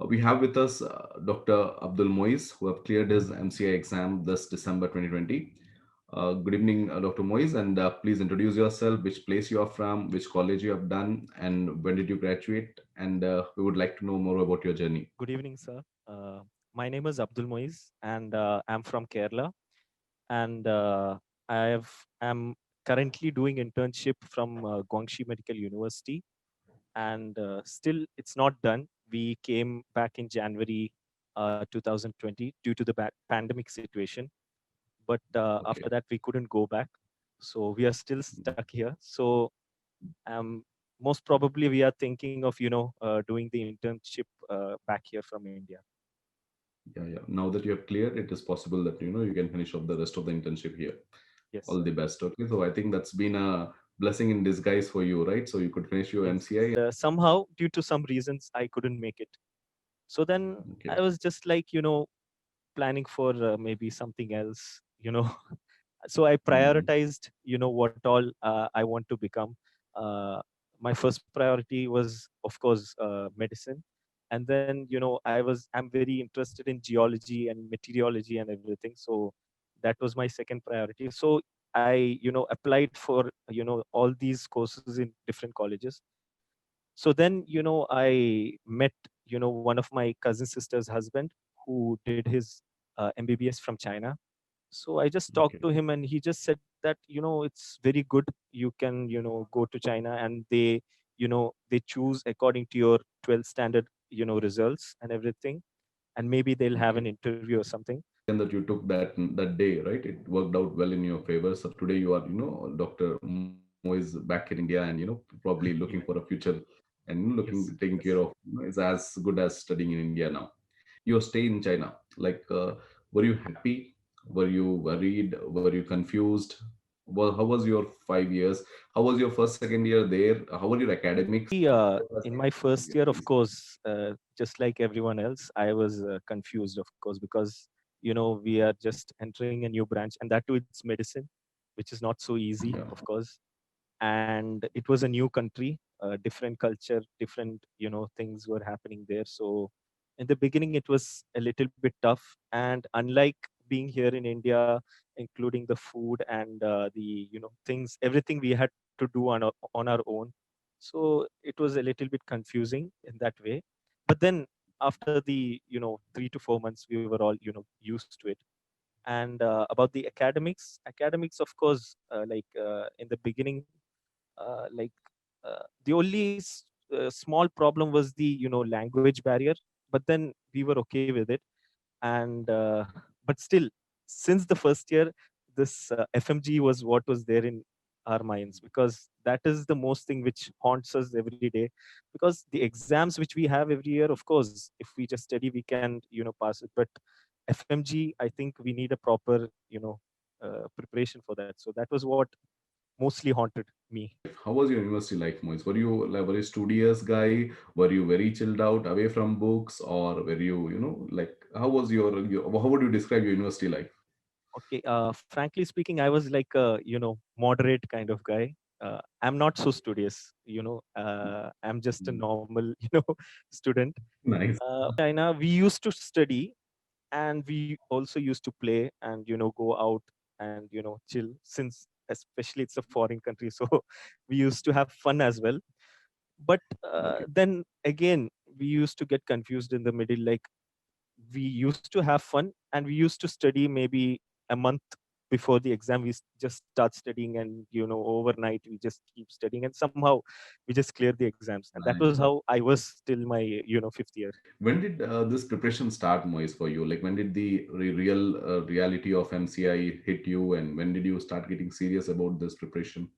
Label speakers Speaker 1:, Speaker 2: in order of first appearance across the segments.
Speaker 1: We have with us Dr. Abdul Moiz, who have cleared his MCI exam this December 2020. Good evening, Dr. Moiz, and please introduce yourself, which place you are from, which college you have done, and when did you graduate? And we would like to know more about your journey.
Speaker 2: Good evening, sir. My name is Abdul Moiz, and I'm from Kerala. And am currently doing internship from Guangxi Medical University. And still, it's not done. We came back in January 2020 due to the pandemic situation. But after
Speaker 1: Okay.
Speaker 2: that, we couldn't go back. So we are still stuck here. So um, most probably, we are thinking of doing the internship back here from India.
Speaker 1: Yeah, yeah. Now that you have cleared, it is possible that you can finish off the rest of the internship here.
Speaker 2: Yes,
Speaker 1: All
Speaker 2: sir.
Speaker 1: the best. Okay, so I think that's been a blessing in disguise for you, right? So you could finish your
Speaker 2: Yes.
Speaker 1: MCI.
Speaker 2: Somehow, due to some reasons, I couldn't make it. So then
Speaker 1: Okay.
Speaker 2: I was just like, planning for maybe something else, So I
Speaker 1: Mm,
Speaker 2: prioritized, what all I want to become. Uh, my first priority was, of course, medicine. And then, I'm very interested in geology and meteorology and everything. So that was my second priority. So I, applied for, all these courses in different colleges. So then I met one of my cousin sister's husband who did his MBBS from China. So I just talked
Speaker 1: okay.
Speaker 2: to him and he just said that it's very good. You can go to China and they choose according to your 12th standard results and everything, and maybe they'll have
Speaker 1: Okay.
Speaker 2: an interview or something.
Speaker 1: And that you took that day, right? It worked out well in your favor. So today you are, Dr. Moise back in India, and probably looking for a
Speaker 2: Yeah.
Speaker 1: future, and looking
Speaker 2: Yes.
Speaker 1: taking care
Speaker 2: Yes.
Speaker 1: of, is as good as studying in India now. You stay in China. Like, were you happy? Were you worried? Were you confused? Well, how was your 5 years? How was your first, second year there? How were your academics?
Speaker 2: In my first year, of course, just like everyone else, I was confused, of course, because we are just entering a new branch, and that too, it's medicine, which is not so easy,
Speaker 1: Yeah.
Speaker 2: of course. And it was a new country, different culture, different things were happening there. So in the beginning, it was a little bit tough, and unlike being here in India, including the food and the things, everything we had to do on our own. So it was a little bit confusing in that way. But then after the 3 to 4 months, we were all used to it. And about the academics, of course, in the beginning, the only small problem was the language barrier. But then we were okay with it. And but still, since the first year, this FMG was what was there in our minds, because that is the most thing which haunts us every day. Because the exams which we have every year, of course, if we just study, we can pass it. But FMG, I think we need a proper preparation for that. So that was what mostly haunted me.
Speaker 1: How was your university life, Moise? Were you like very studious guy? Were you very chilled out, away from books, or were you, like how was your how would you describe your university life?
Speaker 2: Okay, frankly speaking, I was like a moderate kind of guy. I'm not so studious. I'm just a
Speaker 1: Mm.
Speaker 2: normal student.
Speaker 1: Nice.
Speaker 2: China, we used to study, and we also used to play and go out and chill. Since especially it's a foreign country, so we used to have fun as well. But
Speaker 1: Okay.
Speaker 2: then again, we used to get confused in the middle. Like, we used to have fun and we used to study maybe a month before the exam. Just start studying, and overnight we just keep studying, and somehow we just clear the exams. And that was
Speaker 1: Nice.
Speaker 2: how I was till my fifth year.
Speaker 1: When did this preparation start, Moise, for you? Like, when did the real reality of MCI hit you, and when did you start getting serious about this preparation?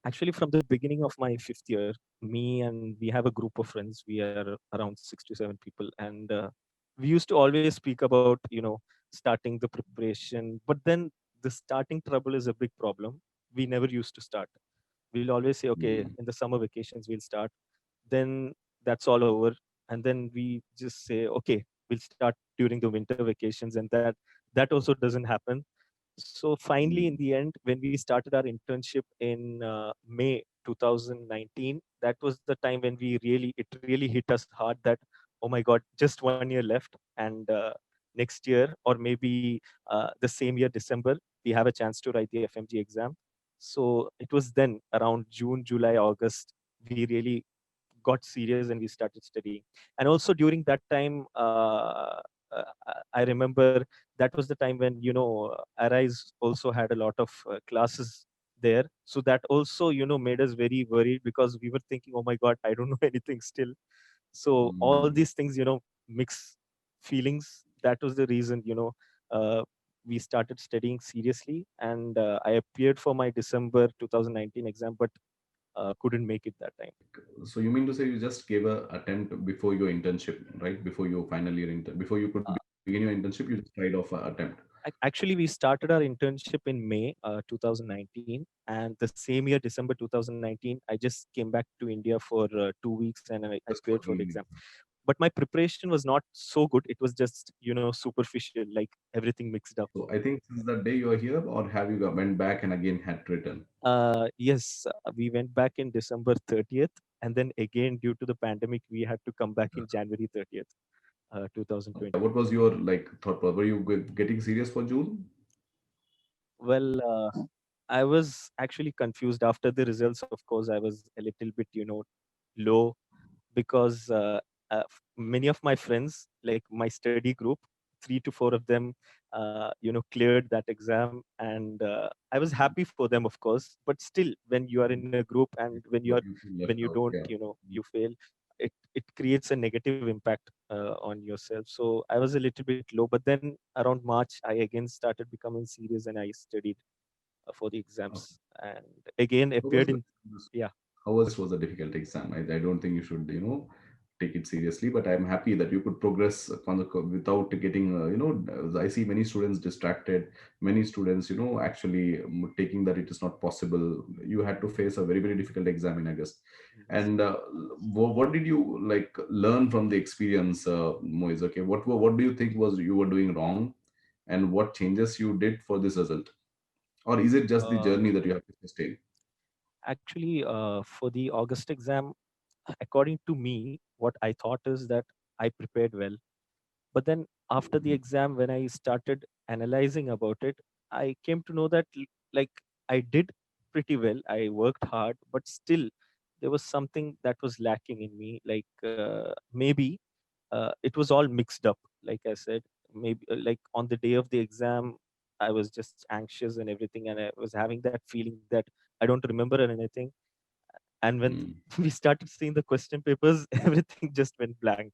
Speaker 2: Actually, from the beginning of my fifth year, me and we have a group of friends. We are around 6 to 7 people, and we used to always speak about starting the preparation. But then the starting trouble is a big problem. We never used to start. We'll always say, okay,
Speaker 1: Mm.
Speaker 2: in the summer vacations we'll start. Then that's all over, and then we just say, okay, we'll start during the winter vacations, and that also doesn't happen. So finally, in
Speaker 1: Mm.
Speaker 2: the end, when we started our internship in May 2019, that was the time when it really hit us hard that oh my God, just 1 year left, and next year or maybe the same year December we have a chance to write the FMG exam. So it was then around June, July, August we really got serious and we started studying. And also during that time, I remember that was the time when Arise also had a lot of classes there. So that also made us very worried because we were thinking, oh my God, I don't know anything still. So all
Speaker 1: Mm.
Speaker 2: these things mix feelings. That was the reason uh, we started studying seriously, and I appeared for my December 2019 exam, but couldn't make it that time.
Speaker 1: So you mean to say you just gave a attempt before your internship, right? Before your final year before you could begin your internship, you just tried off an attempt.
Speaker 2: Actually, we started our internship in May 2019, and the same year, December 2019, I just came back to India for 2 weeks, and I
Speaker 1: Just for
Speaker 2: appeared for the
Speaker 1: doing
Speaker 2: exam.
Speaker 1: it.
Speaker 2: But my preparation was not so good. It was just superficial, like everything mixed up.
Speaker 1: So I think since that day you are here, or have you went back and again had to return?
Speaker 2: Yes, we went back in December 30th, and then again due to the pandemic, we had to come back in January 30th,
Speaker 1: Okay.
Speaker 2: 2020.
Speaker 1: What was your like thought? Were you getting serious for June?
Speaker 2: Well, I was actually confused after the results. Of course, I was a little bit, low because many of my friends, like my study group, 3 to 4 of them, cleared that exam, and I was happy for them, of course. But still, when you are in a group and
Speaker 1: But you feel
Speaker 2: when
Speaker 1: left
Speaker 2: you
Speaker 1: out.
Speaker 2: don't,
Speaker 1: Yeah.
Speaker 2: you fail, it creates a negative impact on yourself. So I was a little bit low, but then around March, I again started becoming serious and I studied for the
Speaker 1: Okay.
Speaker 2: exams, and again
Speaker 1: How was
Speaker 2: appeared
Speaker 1: the
Speaker 2: in. Yeah.
Speaker 1: how was a difficult exam? I don't think you should, take it seriously, but I'm happy that you could progress without getting, I see many students distracted, many students, actually taking that it is not possible. You had to face a very, very difficult exam in August.
Speaker 2: Yes.
Speaker 1: And what did you like learn from the experience, Moise? Okay, what do you think was you were doing wrong, and what changes you did for this result? Or is it just the
Speaker 2: Uh,
Speaker 1: journey that you have to sustain?
Speaker 2: Actually, for the August exam, according to me, what I thought is that I prepared well. But then after the exam, when I started analyzing about it, I came to know that like I did pretty well. I worked hard, but still there was something that was lacking in me. Like maybe it was all mixed up. Like I said, maybe like on the day of the exam, I was just anxious and everything, and I was having that feeling that I don't remember anything. And when
Speaker 1: Mm.
Speaker 2: we started seeing the question papers, everything just went blank.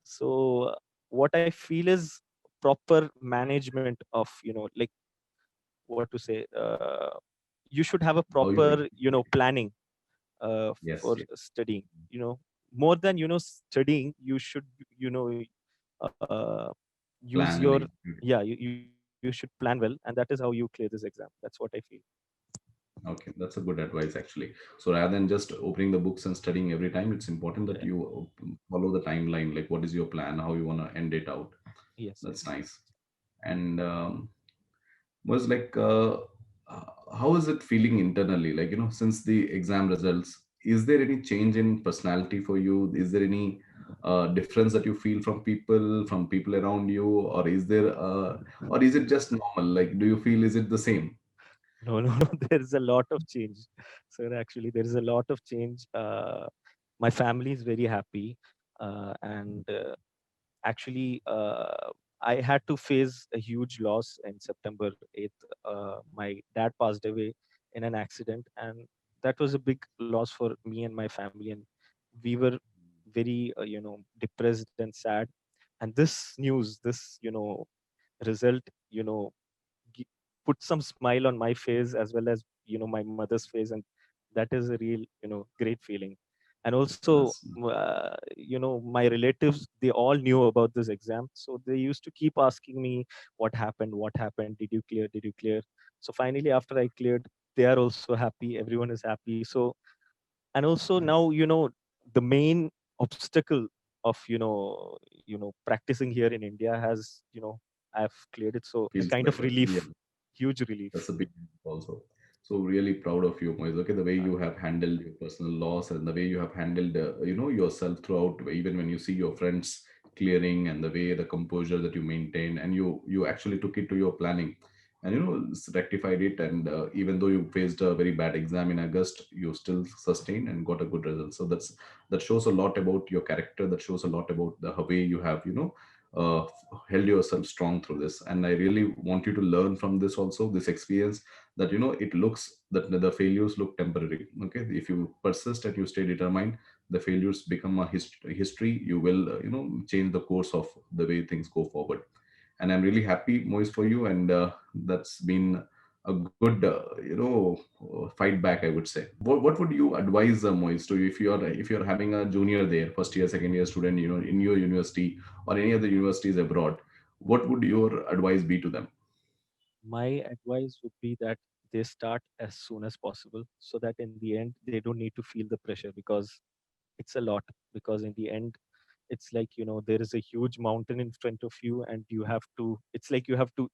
Speaker 2: So what I feel is proper management of like what to say. You should have a
Speaker 1: How you
Speaker 2: proper
Speaker 1: execute it.
Speaker 2: planning
Speaker 1: Yes,
Speaker 2: for
Speaker 1: yes.
Speaker 2: studying. More than studying, you should you know uh, use
Speaker 1: Plan
Speaker 2: your
Speaker 1: and execute.
Speaker 2: yeah you should plan well, and that is how you clear this exam. That's what I feel.
Speaker 1: Okay, that's a good advice actually. So rather than just opening the books and studying every time, it's important that
Speaker 2: Yeah.
Speaker 1: you follow the timeline, like what is your plan, how you want to end it out.
Speaker 2: Yes,
Speaker 1: That's
Speaker 2: yes.
Speaker 1: nice. And was like, how is it feeling internally? Like, since the exam results, is there any change in personality for you? Is there any difference that you feel from people around you, or is there, or is it just normal? Like, do you feel is it the same?
Speaker 2: No, no, no. There is a lot of change. Sir, actually, there is a lot of change. My family is very happy. And actually, I had to face a huge loss in September 8th. My dad passed away in an accident, and that was a big loss for me and my family. And we were very, depressed and sad. And this news, this, result, you know, gi- put some smile on my face as well as my mother's face, and that is a real great feeling. And also
Speaker 1: That's
Speaker 2: my relatives, they all knew about this exam, so they used to keep asking me what happened, did you clear. So finally after I cleared, they are also happy, everyone is happy. So and also now the main obstacle of practicing here in India has I've cleared it, so a
Speaker 1: feels
Speaker 2: kind
Speaker 1: like
Speaker 2: of
Speaker 1: a, yeah,
Speaker 2: relief, huge relief.
Speaker 1: that's a big also. So really proud of you, Moise. Okay, the way
Speaker 2: Uh,
Speaker 1: you have handled your personal loss and the way you have handled, yourself throughout, even when you see your friends clearing, and the way the composure that you maintain, and you actually took it to your planning, and rectified it. And even though you faced a very bad exam in August, you still sustained and got a good result. So that shows a lot about your character. That shows a lot about the way you have uh, held yourself strong through this. And I really want you to learn from this also, this experience, that it looks that the failures look temporary. Okay, if you persist and you stay determined, the failures become a history. You will change the course of the way things go forward. And I'm really happy, Moise, for you. And that's been a good fight back, I would say. What would you advise, Moise, to, if you're having a junior there, first year, second year student, in your university or any other universities abroad? What would your advice be to them?
Speaker 2: my advice would be that they start as soon as possible, so that in the end they don't need to feel the pressure, because it's a lot. Because in the end, it's like, there is a huge mountain in front of you, and you have to, it's like you have to,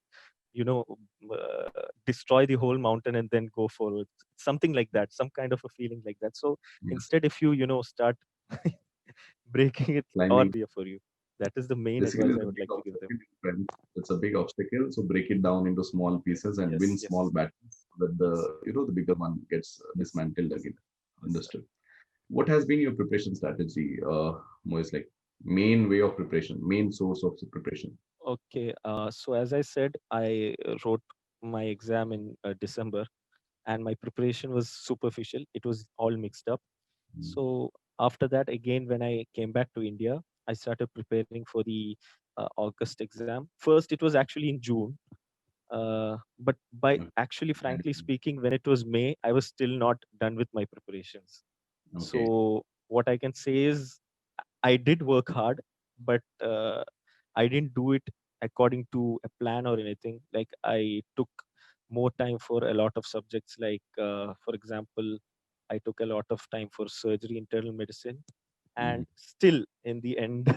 Speaker 2: you know destroy the whole mountain and then go forward, something like that, some kind of a feeling like that. So
Speaker 1: Yes.
Speaker 2: instead, if you start breaking it, or
Speaker 1: Climbing.
Speaker 2: for you, that is the main
Speaker 1: Basically,
Speaker 2: advice
Speaker 1: it's
Speaker 2: I
Speaker 1: a
Speaker 2: would
Speaker 1: big
Speaker 2: like to give them.
Speaker 1: obstacle, friend. It's a big obstacle. So break it down into small pieces and win
Speaker 2: Yes,
Speaker 1: small
Speaker 2: yes,
Speaker 1: battles so that
Speaker 2: yes,
Speaker 1: the bigger one gets
Speaker 2: yes,
Speaker 1: dismantled again.
Speaker 2: yes, sir.
Speaker 1: Understood. What has been your preparation strategy, Moise? Like main way of preparation, main source of preparation.
Speaker 2: Okay, so as I said, I wrote my exam in December, and my preparation was superficial. It was all mixed up.
Speaker 1: Mm.
Speaker 2: So after that, again, when I came back to India, I started preparing for the August exam. First, it was actually in June, but by
Speaker 1: Okay.
Speaker 2: actually,
Speaker 1: And-
Speaker 2: frankly speaking, when it was May, I was still not done with my preparations.
Speaker 1: okay.
Speaker 2: So what I can say is, I did work hard, but I didn't do it according to a plan or anything. Like, I took more time for a lot of subjects. Like, for example, I took a lot of time for surgery, internal medicine,
Speaker 1: Mhm.
Speaker 2: and still, in the end,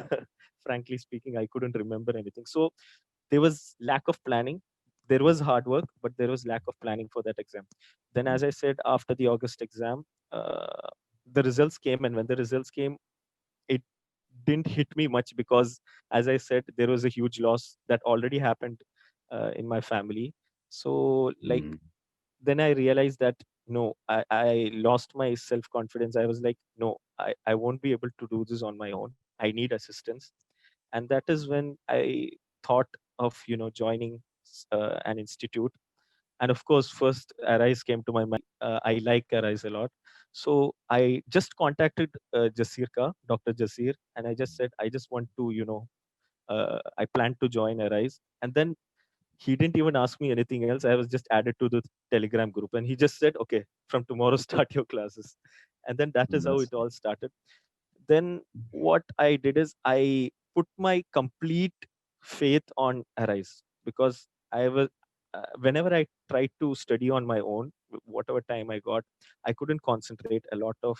Speaker 2: frankly speaking, I couldn't remember anything. So there was lack of planning. There was hard work, but there was lack of planning for that exam. Then, as I said, after the August exam, the results came, and when the results came, it didn't hit me much, because, as I said, there was a huge loss that already happened in my family. So, like,
Speaker 1: Mm.
Speaker 2: then I realized that no, I lost my self confidence. I was like, no, I won't be able to do this on my own. I need assistance. And that is when I thought of joining an institute. And of course, first Arise came to my mind. I like Arise a lot. So I just contacted Jasir Ka, Dr. Jasir, and I just said, I just want to, I plan to join Arise. And then he didn't even ask me anything else. I was just added to the Telegram group, and he just said, okay, from tomorrow, start your classes. And then that is how
Speaker 1: That's
Speaker 2: it all started. Then what I did is I put my complete faith on Arise, because I was whenever I tried to study on my own, whatever time I got, I couldn't concentrate. A lot of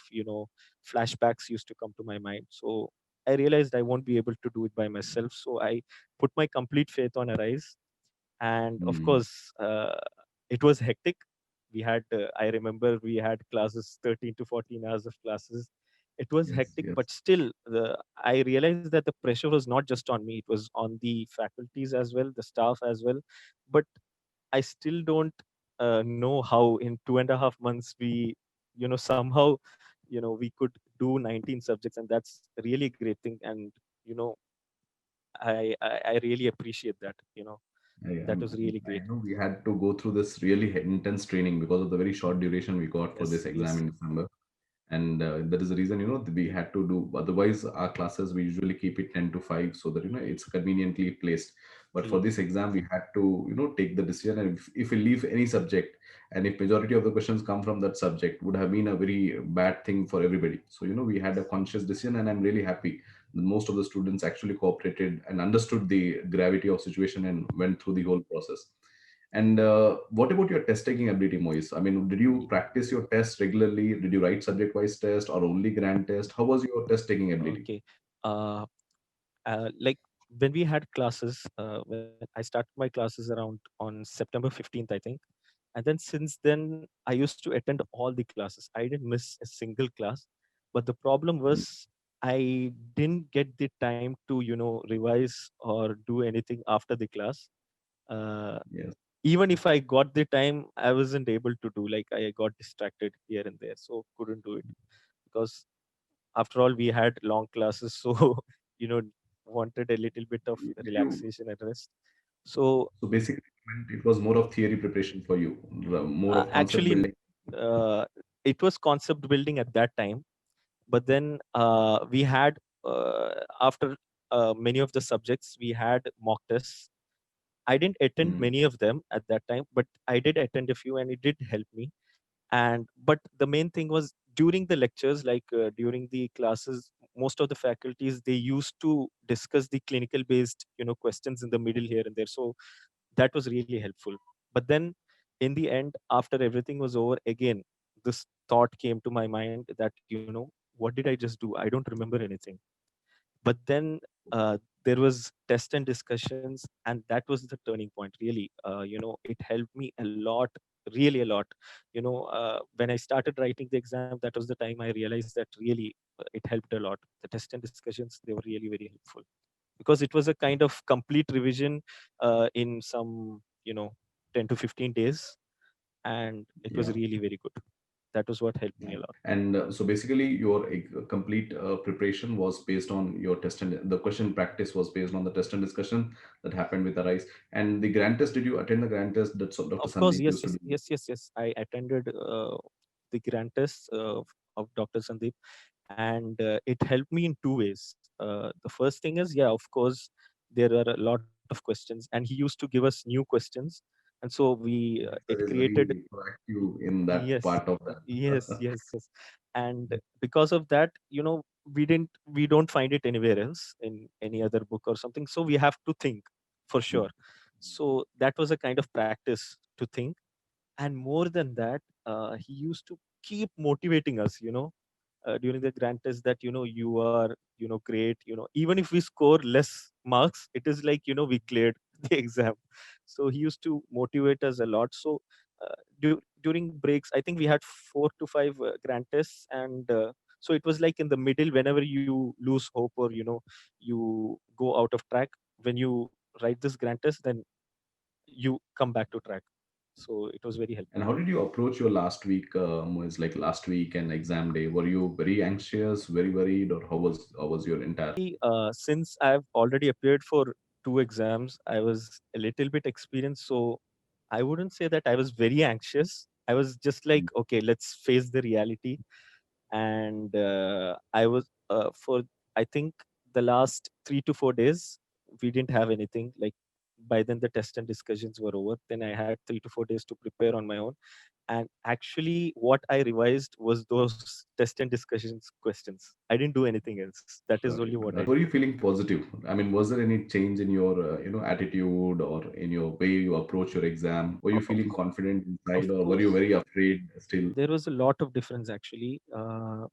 Speaker 2: flashbacks used to come to my mind. So I realized I won't be able to do it by myself. So I put my complete faith on Arise. And of
Speaker 1: mm.
Speaker 2: course, it was hectic. We had I remember we had classes, 13 to 14 hours of classes. It was
Speaker 1: Yes,
Speaker 2: hectic,
Speaker 1: yes.
Speaker 2: but still, I realized that the pressure was not just on me, it was on the faculties as well, the staff as well. But I still don't know how in 2.5 months we somehow we could do 19 subjects, and that's really a great thing. And you know I really appreciate that. That was really
Speaker 1: I
Speaker 2: great.
Speaker 1: know we had to go through this really intense training because of the very short duration we got for this
Speaker 2: Yes,
Speaker 1: exam
Speaker 2: yes.
Speaker 1: in December. And that is the reason we had to do. Otherwise, our classes we usually keep it 10 to 5 so that it's conveniently placed. But for
Speaker 2: Hmm.
Speaker 1: this exam, we had to take the decision. And if we leave any subject, and if majority of the questions come from that subject, would have been a very bad thing for everybody. So we had a conscious decision, and I'm really happy that most of the students actually cooperated and understood the gravity of situation and went through the whole process. And what about your test taking ability, Moise? I mean, did you
Speaker 2: Y-
Speaker 1: practice your tests regularly? Did you write subject wise test or only grand test? How was your test taking ability?
Speaker 2: Okay. Uh, like, when we had classes, when I started my classes around on September 15th, I think. And then since then, I used to attend all the classes. I didn't miss a single class. But the problem
Speaker 1: Mm.
Speaker 2: was I didn't get the time to, revise or do anything after the class. Uh,
Speaker 1: Yes.
Speaker 2: Even if I got the time, I wasn't able to do. Like I got distracted here and there, so couldn't do it because after all we had long classes. So you know, wanted a little bit of
Speaker 1: You
Speaker 2: relaxation and rest. So
Speaker 1: so basically it was more of theory preparation for you, more of concept
Speaker 2: actually,
Speaker 1: building.
Speaker 2: uh, it was concept building at that time. But then we had after many of the subjects we had mock tests. I didn't attend
Speaker 1: Mm.
Speaker 2: many of them at that time, but I did attend a few, and it did help me. And but the main thing was during the lectures, like during the classes, most of the faculties, they used to discuss the clinical based questions in the middle here and there. So that was really helpful. But then in the end, after everything was over, again this thought came to my mind that what did I just do? I don't remember anything. But then there was test and discussions, and that was the turning point really. It helped me a lot, really a lot. When I started writing the exam, that was the time I realized that really it helped a lot. The test and discussions, they were really very helpful because it was a kind of complete revision in some 10 to 15 days, and it was
Speaker 1: Yeah.
Speaker 2: really very good. That was what helped me
Speaker 1: Yeah.
Speaker 2: a lot.
Speaker 1: And so basically, your complete preparation was based on your test and the question practice was based on the test and discussion that happened with Arise. And the grand test, did you attend the grand test that Dr.
Speaker 2: Of course,
Speaker 1: Sandeep
Speaker 2: yes,
Speaker 1: used to
Speaker 2: yes,
Speaker 1: do?
Speaker 2: yes, yes, yes. I attended the grand test of Dr. Sandeep, and it helped me in two ways. The first thing is, yeah, of course, there are a lot of questions, and he used to give us new questions, and so we it
Speaker 1: That is
Speaker 2: created.
Speaker 1: very proactive in that
Speaker 2: Yes,
Speaker 1: part of that.
Speaker 2: yes, yes, yes. And because of that, we don't find it anywhere else in any other book or something. So we have to think for sure. So that was a kind of practice to think. And more than that, he used to keep motivating us, during the grand test that, you are, great, even if we score less marks, it is like, we cleared the exam. So he used to motivate us a lot. So during breaks, I think we had 4 to 5 grand tests, and so it was like in the middle, whenever you lose hope or you go out of track, when you write this grand test, then you come back to track. So it was very
Speaker 1: And
Speaker 2: helpful.
Speaker 1: how did you approach your last week, Moez, like last week and exam day? Were you very anxious, very worried, or how was your entire?
Speaker 2: Since I've already appeared for 2 exams, I was a little bit experienced. So I wouldn't say that I was very anxious. I was just like, okay, let's face the reality. And I was for I think the last 3 to 4 days we didn't have anything. Like by then the test and discussions were over. Then I had 3 to 4 days to prepare on my own. And actually, what I revised was those test and discussions questions. I didn't do anything else. That is
Speaker 1: Got
Speaker 2: only
Speaker 1: it.
Speaker 2: what I
Speaker 1: Were
Speaker 2: did.
Speaker 1: you feeling positive? I mean, was there any change in your, attitude or in your way you approach your exam? Were you
Speaker 2: Of
Speaker 1: feeling confident
Speaker 2: of
Speaker 1: inside, or were you
Speaker 2: course,
Speaker 1: very afraid still?
Speaker 2: there was a lot of difference actually,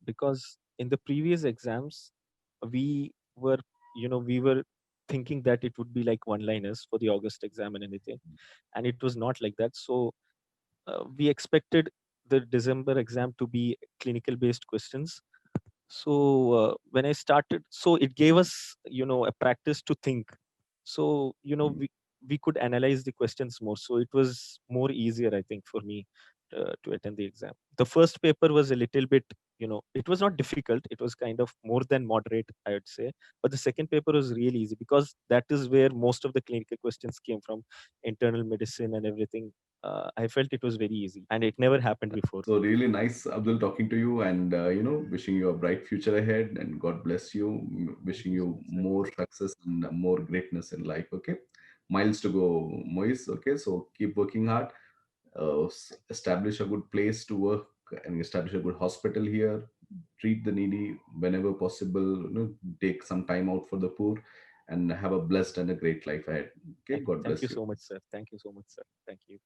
Speaker 2: because in the previous exams, we were, we were thinking that it would be like one-liners for the August exam and anything, and it was not like that. So we expected the December exam to be clinical based questions. So when I started, so it gave us a practice to think. So
Speaker 1: Mm.
Speaker 2: we could analyze the questions more, so it was more easier, I think, for me to attend the exam. The first paper was a little bit, it was not difficult, it was kind of more than moderate, I would say. But the second paper was really easy because that is where most of the clinical questions came from, internal medicine and everything. I felt it was very easy, and it never happened before.
Speaker 1: So really nice, Abdul, talking to you, and wishing you a bright future ahead, and God bless you.
Speaker 2: Thank
Speaker 1: Wishing
Speaker 2: you so
Speaker 1: you
Speaker 2: much, sir.
Speaker 1: more success and more greatness in life. Okay, miles to go, Moise. Okay, so keep working hard. Establish a good place to work and establish a good hospital here. Treat the needy whenever possible. Take some time out for the poor, and have a blessed and a great life ahead. Okay, God
Speaker 2: Thank you
Speaker 1: bless you.
Speaker 2: so much, sir. Thank you so much, sir. Thank you.